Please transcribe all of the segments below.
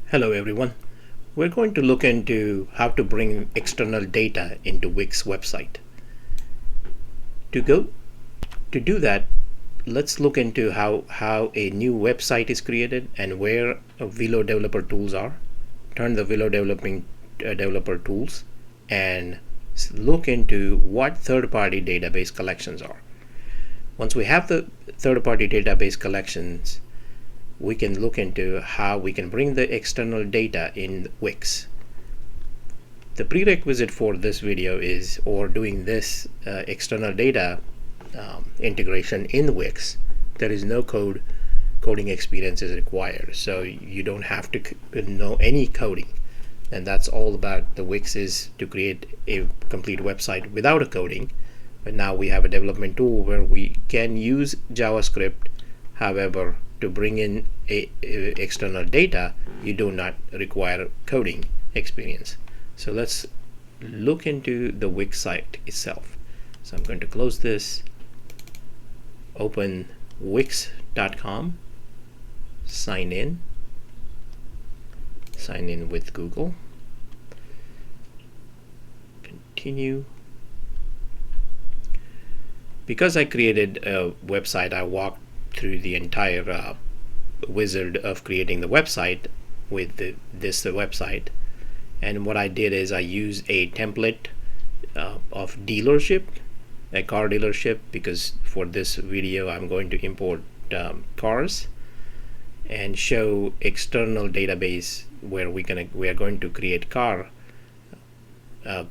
Hello everyone. We're going to look into how to bring external data into Wix website. To do that, let's look into how a new website is created and where Velo developer tools are. Turn the Velo developer tools and look into what third-party database collections are. Once we have the third-party database collections, we can look into how we can bring the external data in Wix. The prerequisite for this video is, or doing this external data integration in Wix, there is no coding experience is required. So you don't have to know any coding. And that's all about the Wix, is to create a complete website without a coding. But now we have a development tool where we can use JavaScript. However, to bring in external data, you do not require coding experience. So let's look into the Wix site itself. So I'm going to close this, open wix.com, sign in with Google, continue. Because I created a website, I walked through the entire wizard of creating the website with this website. And what I did is I used a template of dealership, a car dealership, because for this video I'm going to import cars and show external database where we are going to create car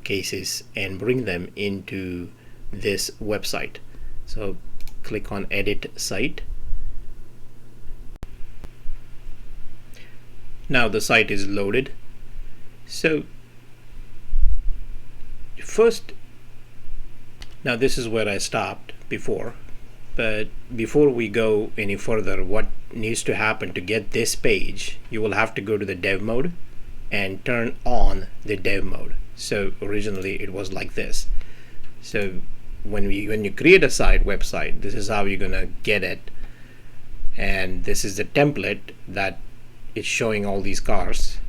cases and bring them into this website. So click on edit site. Now the site is loaded. So first, now this is where I stopped before, but before we go any further, what needs to happen to get this page, you will have to go to the dev mode and turn on the dev mode. So originally it was like this. So when you create a website, this is how you're gonna get it, and this is the template that is showing all these cars.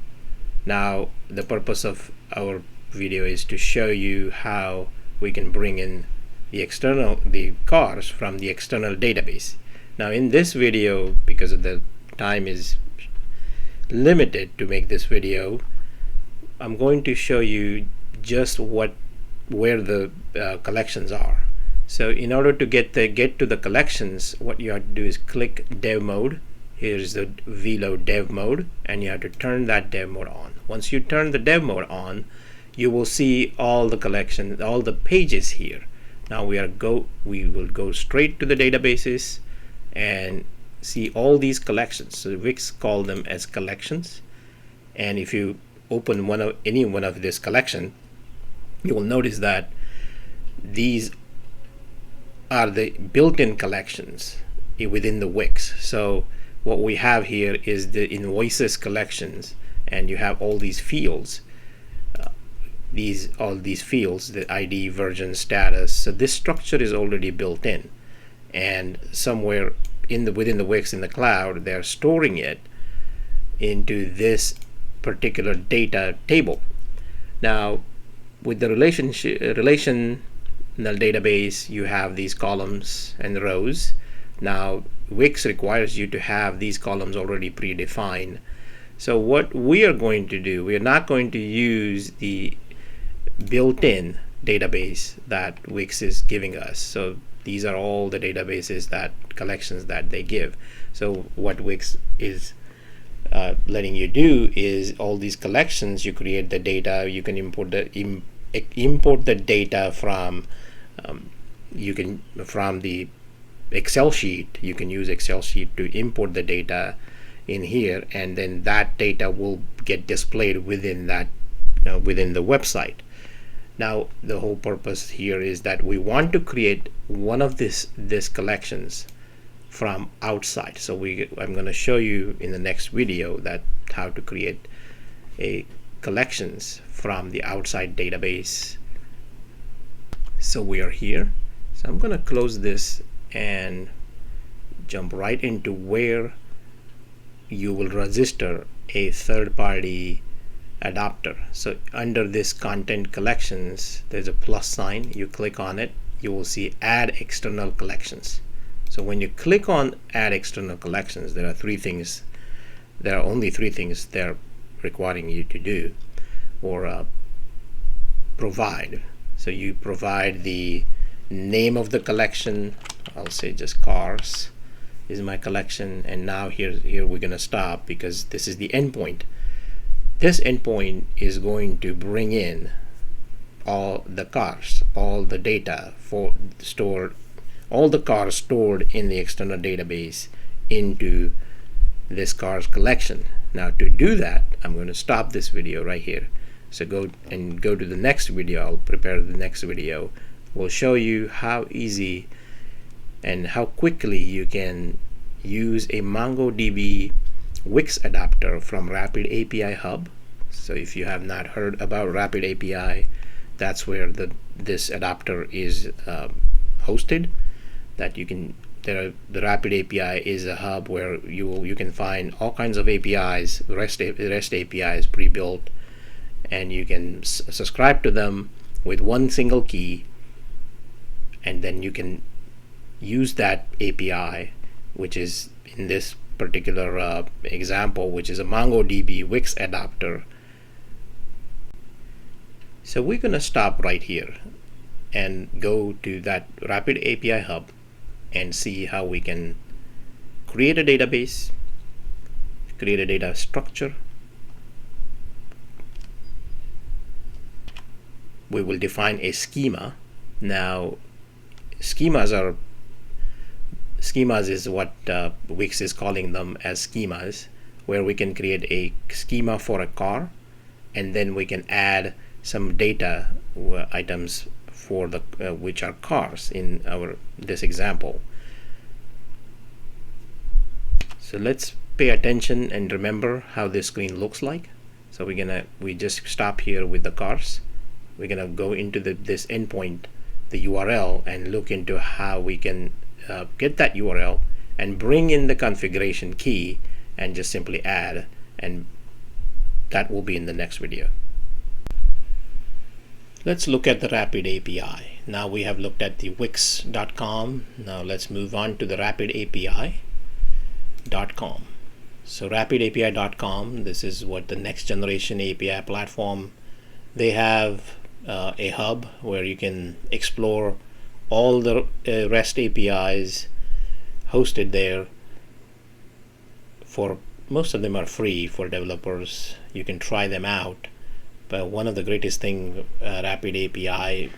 Now the purpose of our video is to show you how we can bring in the cars from the external database. Now in this video, because of the time is limited to make this video, I'm going to show you just where the collections are. So in order to get to the collections, what you have to do is click dev mode. Here's the Velo dev mode, and you have to turn that dev mode on. Once you turn the dev mode on, you will see all the collections, all the pages here. Now we will go straight to the databases and see all these collections. So Wix call them as collections, and if you open any one of this collection, you will notice that these are the built-in collections within the Wix. So what we have here is the invoices collections, and you have all these fields. All these fields, the ID, version, status. So this structure is already built in, and somewhere within the Wix in the cloud, they're storing it into this particular data table. Now with the relational database, you have these columns and rows. Now Wix requires you to have these columns already predefined. So what we are going to do, we are not going to use the built-in database that Wix is giving us. So these are all the databases, collections that they give. So what Wix is letting you do is all these collections, you create the data, you can import the data from from the Excel sheet. You can use Excel sheet to import the data in here, and then that data will get displayed within within the website. Now the whole purpose here is that we want to create one of this collections from outside. So I'm going to show you in the next video that how to create a collections from the outside database. So we are here. So I'm going to close this and jump right into where you will register a third-party adapter. So under this content collections, there's a plus sign. You click on it, you will see add external collections. So when you click on add external collections, there are only three things they're requiring you to do or provide. So you provide the name of the collection. I'll say just cars is my collection, and now here we're gonna stop because this is the endpoint. This endpoint is going to bring in all the cars, all the data all the cars stored in the external database into this cars collection. Now to do that, I'm going to stop this video right here. So go to the next video. I'll prepare the next video. We'll show you how easy and how quickly you can use a MongoDB Wix adapter from RapidAPI Hub. So if you have not heard about RapidAPI, that's where this adapter is hosted. The RapidAPI is a hub where you can find all kinds of APIs, REST APIs pre-built, and you can subscribe to them with one single key, and then you can use that API, which is in this particular example, which is a MongoDB Wix adapter. So we're going to stop right here and go to that RapidAPI Hub and see how we can create a database, create a data structure. We will define a schema. Now schemas is what Wix is calling them as schemas, where we can create a schema for a car, and then we can add some data items for the which are cars in this example. So let's pay attention and remember how this screen looks like. So we just stop here with the cars. We're gonna go into this endpoint, the URL, and look into how we can get that URL and bring in the configuration key and just simply add, and that will be in the next video. Let's look at the RapidAPI. Now we have looked at the Wix.com. Now let's move on to the RapidAPI.com. So RapidAPI.com, this is what the next generation API platform. They have a hub where you can explore all the REST APIs hosted there. For most of them are free for developers. You can try them out. But one of the greatest thing RapidAPI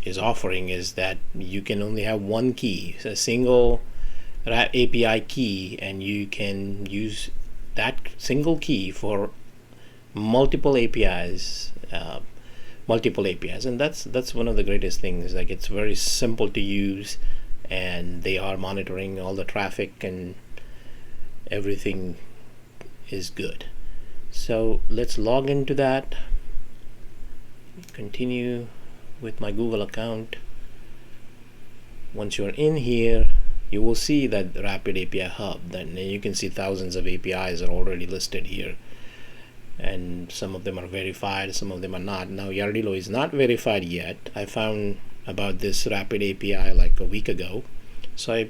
is offering is that you can only have one key, a single API key, and you can use that single key for multiple APIs, and that's one of the greatest things. Like, it's very simple to use, and they are monitoring all the traffic, and everything is good. So let's log into that, continue with my Google account. Once you're in here, you will see that RapidAPI Hub. Then you can see thousands of APIs are already listed here, and some of them are verified, some of them are not. Now Yardilo is not verified yet. I found about this RapidAPI like a week ago, so I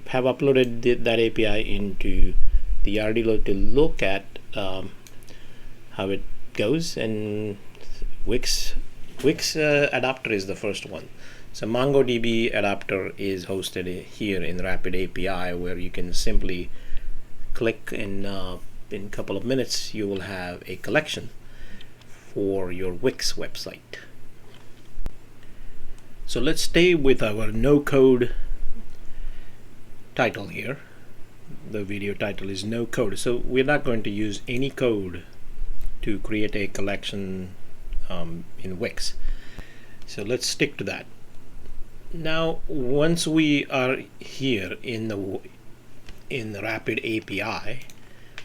have uploaded that API into the Yardilo to look at how it goes, and Wix adapter is the first one. So MongoDB adapter is hosted here in RapidAPI, where you can simply click, and in a couple of minutes you will have a collection for your Wix website. So let's stay with our no code title here. The video title is no code. So we're not going to use any code to create a collection in Wix. So let's stick to that. Now once we are here in the RapidAPI,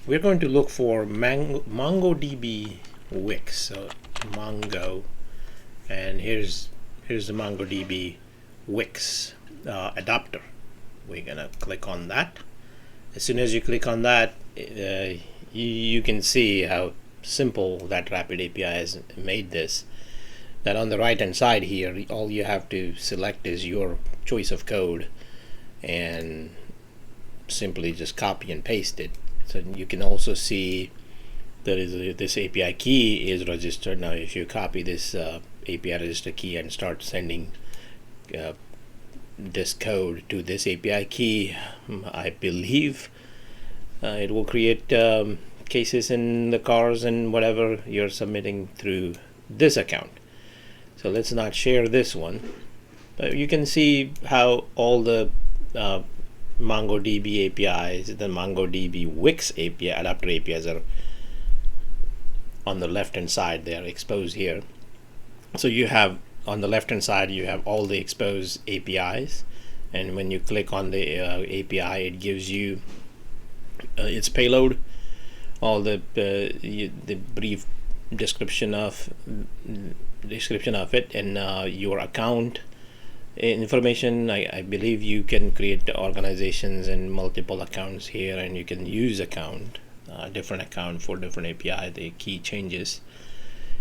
we're going to look for MongoDB Wix. So Mongo, and here's the MongoDB Wix adapter. We're gonna click on that. As soon as you click on that, you can see how simple that RapidAPI has made this. That on the right hand side here, all you have to select is your choice of code and simply just copy and paste it. So you can also see that this API key is registered. Now if you copy this API register key and start sending this code to this API key, I believe it will create cases in the cars and whatever you're submitting through this account. So let's not share this one, but you can see how all the MongoDB APIs, the MongoDB Wix API, adapter APIs are on the left hand side. They are exposed here. So you have on the left hand side, you have all the exposed APIs, and when you click on the API, it gives you its payload, all the brief description of it, and your account information. I believe you can create organizations and multiple accounts here, and you can use different account for different API. The key changes.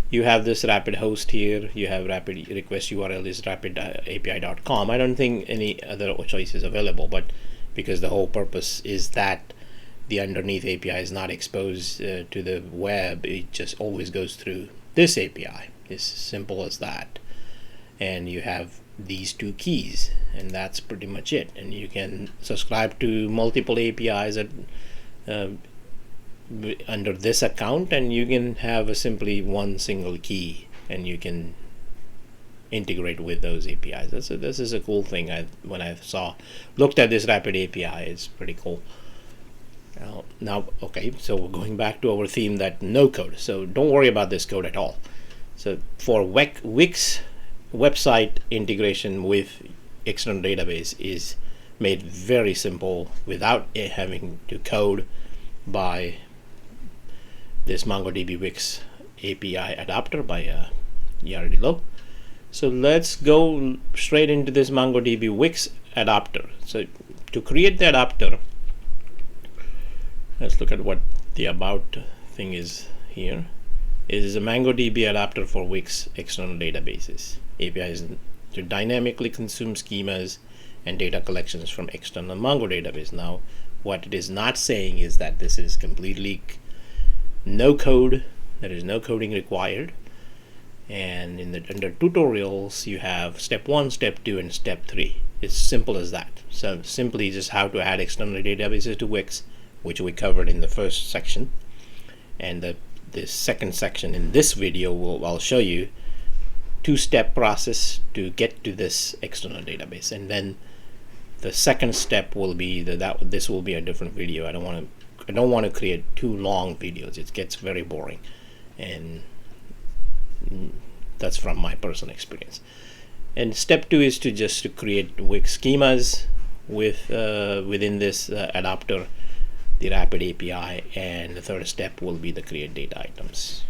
You have this rapid host here. You have rapid request URL is rapidapi.com. I don't think any other choice is available, but because the whole purpose is that the underneath API is not exposed to the web, it just always goes through this API. It's simple as that. And you have these two keys, and that's pretty much it. And you can subscribe to multiple APIs under this account, and you can have a simply one single key, and you can integrate with those APIs. This is a cool thing. When I looked at this RapidAPI, it's pretty cool. Now, okay, so we're going back to our theme that no code. So don't worry about this code at all. So for Wix website integration with external database is made very simple without having to code by this MongoDB Wix API adapter by Yardilo. So let's go straight into this MongoDB Wix adapter. So to create the adapter, let's look at what the about thing is here. It is a MongoDB adapter for Wix external databases. API is to dynamically consume schemas and data collections from external Mongo database. Now, what it is not saying is that this is completely no code. There is no coding required. And under tutorials, you have step 1, step 2, and step 3. It's simple as that. So simply just how to add external databases to Wix, which we covered in the first section. And the second section in this video, I'll show you two-step process to get to this external database. And then the second step will be this will be a different video. I don't want to create too long videos. It gets very boring, and that's from my personal experience. And step 2 is to create Wix schemas within this adapter, the RapidAPI, and the third step will be the create data items.